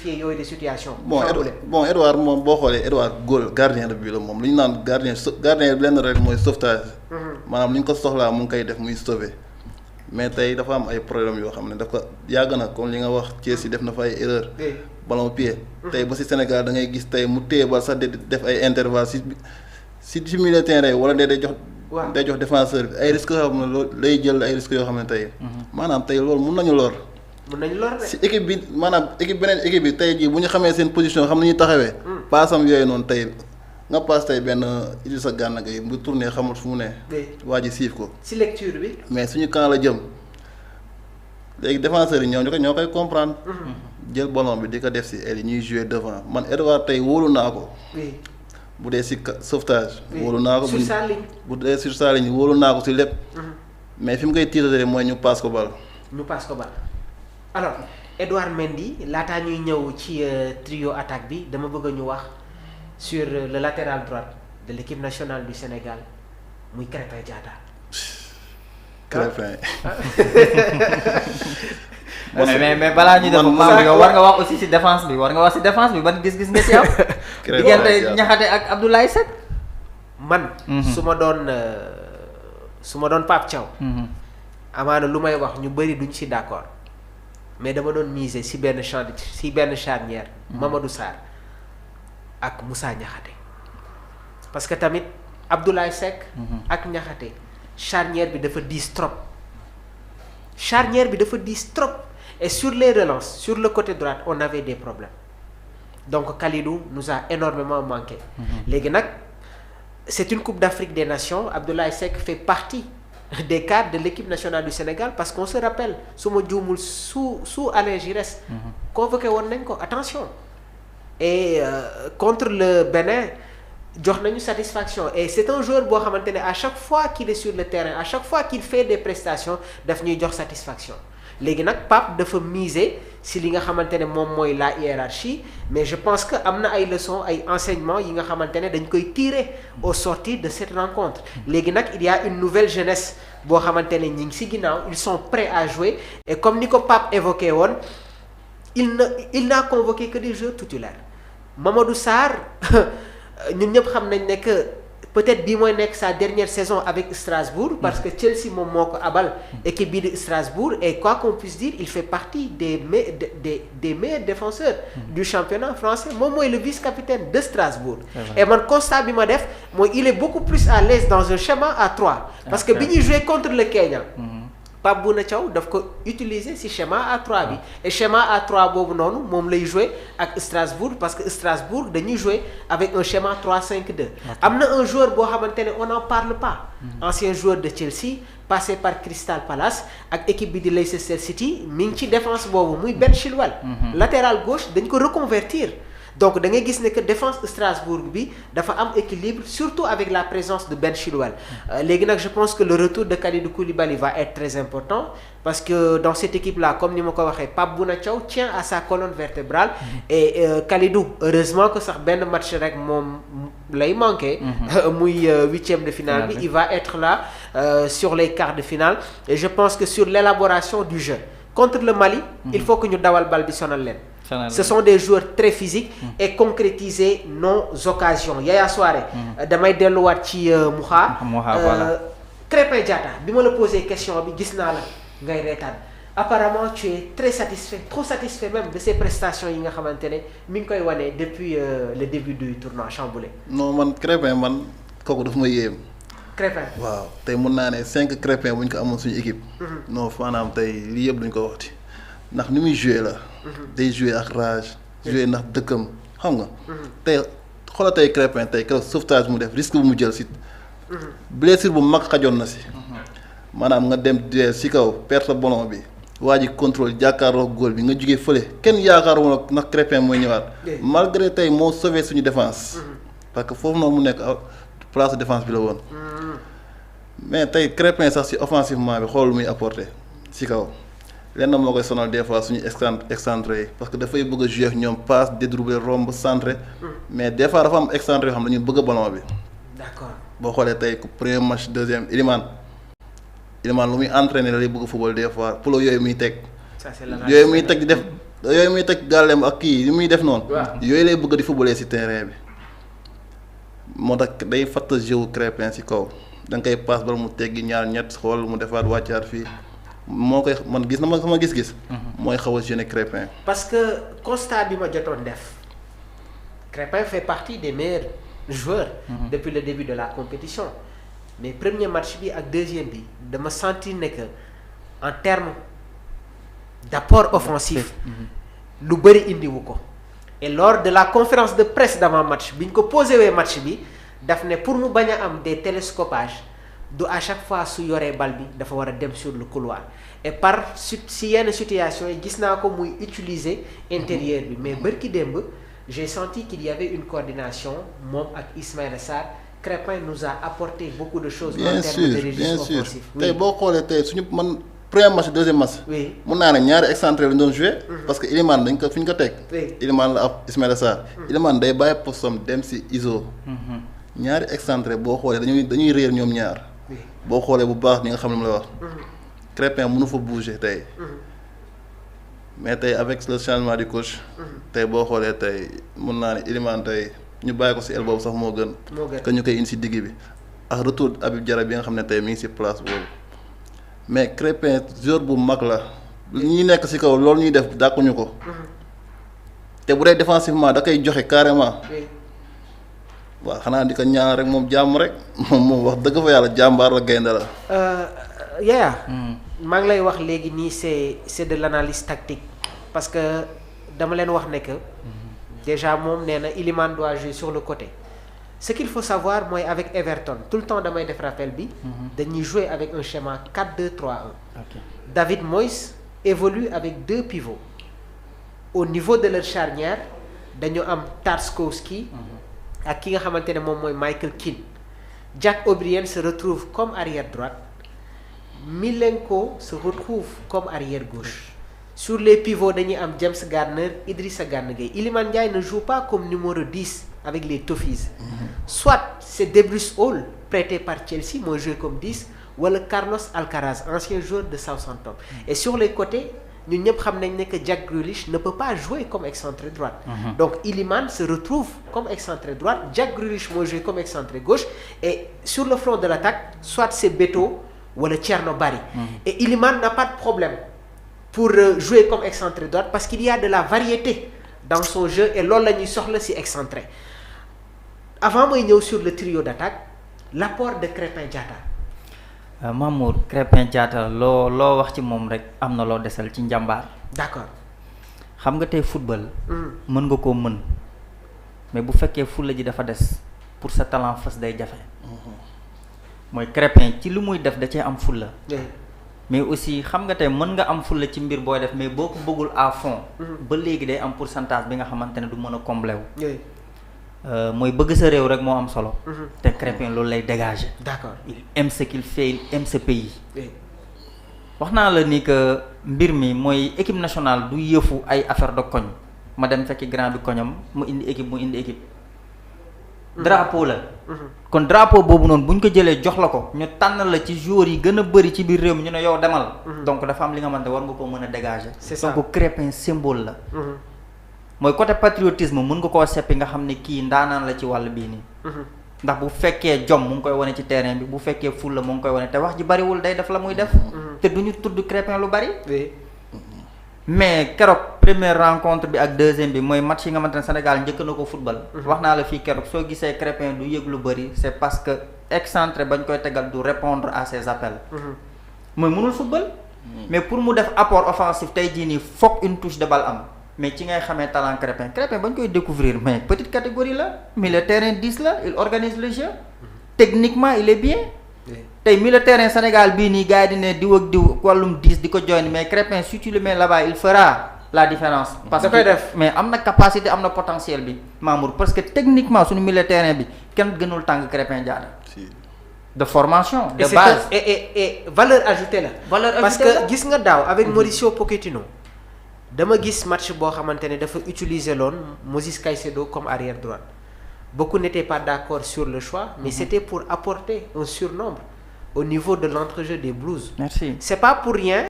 rectifier yooyu de situation. bon Edouard moom boo xoolee Edouard góol gardien de but la moom lu ñu naan gardien lenn rek mooy sauvetage. maanaam lu ñu ko soxlaa mu ngi koy def muy sauver. mais tey dafa am ay problème yoo xam ne dafa yàgg na comme li nga wax Chelsea def na fa ay erreur ballon pied. tey ba si Sénégal da ngay gis tey mu téye ba sax def ay intervalle si milieu terrain wala day jox. day jox défenseur bi ay risques yoo xam ne loolu lay jël ay risques yoo xam ne tey. maanaam tey loolu mun nañu lor. si équipe bi maanaam beneen équipe bi tey jii bu ñu xamee seen position xam nañuy taxawee. paasam yooyu noonu tey nga paas tey benn Idrissa Gana Gueye mu tourné xamul fu mu ne. waa ji siif ko. si lecture bi. mais suñu camp la jëm léegi défenseurs yi ñoo koy comprendre. jël ballon bi di ko def si aile yi ñuy jouer devant man Edouard tey wóolu naa ko. bu dee si sauvetage. wóolu naa ko sur sa ligne. bu dee sur sa ligne wóolu naa ko si lépp. mais fi mu koy tiitatee mooy ñu passe ko bal. alors Edouard Mendy laataa ñuy ñëw ci trio attaque bi dama bëgg ñu wax sur le latéral droit de l'équipe nationale du Sénégal muy Krépin Diatta. Krépin. mais balaa ñuy def maam yow war nga wax aussi ci défense bi ban gis-gis nga ci am. diggante Niakhaté ak Abdoulaye Seck. man. su ma doon Pape Thiaw. amaana lu may wax ñu bëri duñ ci d'accord mais dama doon miser ci benn charnière. Mamadou Sarr ak Moussa Niakhaté parce que tamit Abdoulaye Seck. ak Niakhaté charnière bi dafa diis trop. Et sur les relances sur le côté droit on avait des problèmes donc Kalidou nous a énormément manqué. léegi nag c'est une coupe d'Afrique des Nations Abdoulaye Seck fait partie des cadres de l'équipe nationale du Sénégal parce qu'on se rappelle su ma juumul sous Alain Giresse. convoqué woon nañ ko attention et contre le Bénin jox nañu satisfaction et c'est un joueur boo xamante ne à chaque fois qu'il est sur le terrain à chaque fois qu'il fait des prestations daf ñuy jox satisfaction léegi nag Pape dafa miser si li nga xamante ne moom mooy la hiérarchie mais je pense que am na ay leçons ay enseignements yi nga xamante ne dañ koy tirer au sortir de cette rencontre léegi nag il y a une nouvelle jeunesse boo xamante ne ñi ngi si ginnaaw ils sont prêts à jouer et comme ni ko Pape évoqué woon il n'a convoqué que des joueurs titulaires Mamadou Sarr ñun ñëpp xam nañ ne que peut-être bii mooy nekk sa dernière saison avec Strasbourg parce que Chelsea moom moo ko abal équipe bii de Strasbourg et quoi qu'on puisse dire il fait partie des meilleurs défenseurs du championnat français moom mooy le vice-capitaine de Strasbourg et man constat bi ma def mooy il est beaucoup plus à l'aise dans un schéma à 3 parce que bi ñuy jouer contre le Kenya Pape Bouna Thiaw daf ko utiliser ci schéma A3 bi et schéma A3 boobu noonu moom lay jouer ak Strasbourg parce que Strasbourg dañuy jouer avec un schéma 3-5-2 am na un joueur boo xamante ne on n'en parle pas ancien joueur de Chelsea passé par Crystal Palace ak équipe bi di Leicester City mi ngi ci défense boobu muy Ben Chilwell latéral gauche dañ ko reconvertir donc da ngay gis ne que défense Strasbourg bi dafa am équilibre surtout avec la présence de Ben Chilwell léegi nag je pense que le retour de Kalidou Koulibaly va être très important parce que dans cette équipe là comme ni ma ko waxee Pape Bouna Thiaw tient à sa colonne vertébrale et Kalidou heureusement que sax benn match rek moom lay manqué muy huitième de finale bi il va être là sur les quarts de finale et je pense que sur l'élaboration du jeu contre le Mali il faut que ñu dawal bal bi sonal leen ce sont des joueurs très physiques et concrétiser nos occasions Yaya Souaré damay delluwaat ci Mouha Krépin Diatta bi ma la posé question bi gis naa la ngay reetaan apparemment tu es très satisfait trop satisfait même de ces prestations yi nga xamante ne mi ngi koy wane depuis le début du tournoi chamboulé. non man Krépin man kooku daf ma yéem. Krépin waaw tey mun naa ne 5 Krépin bu ñu ko amoon suñu équipe. non maanaam tey lii yëpp duñ ko waxti ndax ni muy joué la. day joué ak rage. joué ndax dëkkam xam nga. tey xoolal tey Krépin tey keroog sauvetage mu def risque bu mu jël si. blessure bu mag xajoon na si. maanaam nga dem si kaw perte ballon bi. waa ji contrôle jàkkaarloo góol bi nga jugee fële kenn yaakaaruma ndax Krépin mooy ñëwaat. malgré tey moo sauvé suñu défense. parce que foofu noonu mu nekk place de défense bi la woon. mais tey Krépin sax si offensivement bi xool muy apporté si kaw. lenn moo koy sonal des fois suñu excentré yi parce que dafay bëgg a jouer ak ñoom passe dédoublé romb centré mais des fois dafa am excentré yoo xam ne dañuy bëgg a ballon bi. d'accord boo xoolee tey premier match deuxième Iliman lu muy entraîné la lay bëgg football des fois pour yooyu muy teg. yooyu muy teg di def yooyu muy teg gàllem ak kii yi muy def noonu. yooyu lay bëgg di footballer ci terrain bi. moo tax day fatt jeu Crépin ci kaw da nga koy passe bala mu teggi ñaar ñett xool mu defaat wàccaat fii moo koy man gis na ma sama gis-gis. mooy xaw a gêner Crépin. parce que constat bi ma jotoon def Crépin fait partie des meilleurs joueurs. depuis le début de la compétition. mais premier match bi ak deuxième bi dama sentir ne que en termes d'apport offensif. lu bëri indiwu ko. et lors de la conférence de presse d'avant match bi ñu ko posé wee match bi daf ne pour mu bañ a am des télescopages du à chaque fois su yoree bal bi dafa war a dem sur le couloir et par si yenn situation yi gis naa ko muy utiliser intérieur bi mais bërki démb j'ai senti qu'il y avait une coordination moom ak Ismaïla Sarr. Crépin nous a apporté beaucoup de choses. bien en sûr termes de registre bien sûr offensif. tey boo xoolee tey suñu man premier match deuxième match. oui mun naa ne ñaari excentré la ñu doon joué. parce que Iliman dañ ko fi ñu ko teg. Iliman la ab Ismaïla Sarr. Iliman day bàyyi postom dem si ISO. ñaari excentré boo xoolee dañuy réer ñoom ñaar. boo xoolee bu baax ñi nga xam ne mu la wax. Crépin mënu fa bouger tey. mais tey avec le changement du coach. tey boo xoolee tey mun naa ne Iliman tey ñu bàyyi ko si aile boobu sax moo gën. que ñu koy indi si digg bi. ak retour Habib Diarra bi nga xam ne tey mi ngi si place boobu. mais Crépin joueur bu mag la ñi nekk ci kaw loolu ñuy def dàquñu ko. te bu dee défensivement da koy joxe carrément. waaw xanaa di ko ñaan rek moom jàmm rek moom wax dëgg fa yàlla jàmbaar la gaynde la. Yaya. maa ngi lay wax léegi nii c'est de l'analyse tactique parce que dama leen wax ne que déjà moom nee na Iliman doit jouer sur le côté. ce qu'il faut savoir mooy avec Everton tout le temps damay def rappel bi. dañuy jouer avec un schéma 4-2-3-1. David Moyes évolue avec 2 pivots. au niveau de leur charnière dañu am Tarkowski. ak ki nga xamante ne moom mooy Michael Keane. Jack O'Brien se retrouve comme arrière droite. Milenko se retrouve comme arrière gauche. sur les pivots dañuy am James Garner Idrissa Gana Gueye. Iliman Ndiaye ne joue pas comme numéro 10 avec les Toffees. soit c'est Debruce Hall prêté par Chelsea mooy joué comme 10 wala Carlos Alcaraz ancien joueur de Southampton. et sur les côtés ñun ñëpp xam nañ ne que Jack Grealish ne peut pas jouer comme excentré droite. donc Iliman se retrouve comme excentré droite Jack Grealish mooy joué comme excentré gauche et sur le front de l'attaque soit c'est Beto wala Thierno Barry. et Iliman n'a pas de problème pour jouer comme excentré droite parce qu'il y a de la variété dans son jeu et loolu la ñuy soxla ci excentré. avant mooy ñëw sur le trio d'attaque l'apport de Crépin Diatta. Mamour Crépin Diatta loo wax ci moom rek am na loo desal ci njàmbaar. d'accord. xam nga tey football. mën nga koo mën mais bu fekkee fulla ji dafa des pour sa talent fas day jafe. mooy Crépin ci lu muy def da cee am fulla. mais aussi xam nga tey mën nga am fulla ci mbir booy def mais boo ko bëggul à fond. ba léegi day am pourcentage bi nga xamante ne du mën a combler wu. mooy bëgg sa réew rek moo am solo. te Crépin loolu lay dégager. d'accord il aime ce qu'il fait il aime ce pays. wax naa la ni que mbir mi mooy équipe nationale du yëfu ay affaire de koñ ma dem fekki grand bi koñam mu indi équipe. drapeau la. kon drapeau boobu noonu bu ñu ko jëlee jox la ko ñu tànn la ci joueurs yi gën a bëri ci biir réew mi ñu ne yow demal. donc dafa am li nga xamante war nga koo mën a dégager. c'est ça donc Crépin symbole la. mooy côté patriotisme mën nga koo seppi nga xam ne kii ndaanaan la ci wàll bii nii. ndax bu fekkee jom mu ngi koy wane ci terrain bi bu fekkee fulla mu ngi koy wane te wax ji bariwul day def la muy def. te du ñu tudd Crépin lu bari. mais keroog première rencontre bi ak deuxième bi mooy match yi nga xamante ne Sénégal njëkk na ko football. wax naa la fii keroog soo gisee Crépin du yëg lu bari c'est parce que excentré bañ koy tegal du répondre à ses appels. mooy mënul football. mais pour mu def apport offensif tey jii nii foog une touche de balle am. mais ci ngay xamee talent Crépin bañ koy découvrir mais petite catégorie la milieu terrain 10 la il organise le jeu techniquement il est bien tey milieu terrain Sénégal bii nii gars yi di ne diw ak diw wàllum 10 di ko join mais Crépin si tu le mets là-bas il fera la différence. parce que mais am na capacité am na potentiel bi Mamour parce que techniquement suñu milieu terrain bi kenn gënul tàng Crépin Diatta de formation de base et valeur ajoutée la. parce que gis nga daaw avec Mauricio Pochettino. dama gis match boo xamante ne dafa utiliser loon Moses Caicedo comme arrière droite beaucoup n'étaient pas d'accord sur le choix mais c'était pour apporter un surnombre au niveau de l'entrejeu des Blues. Merci. C'est pas pour rien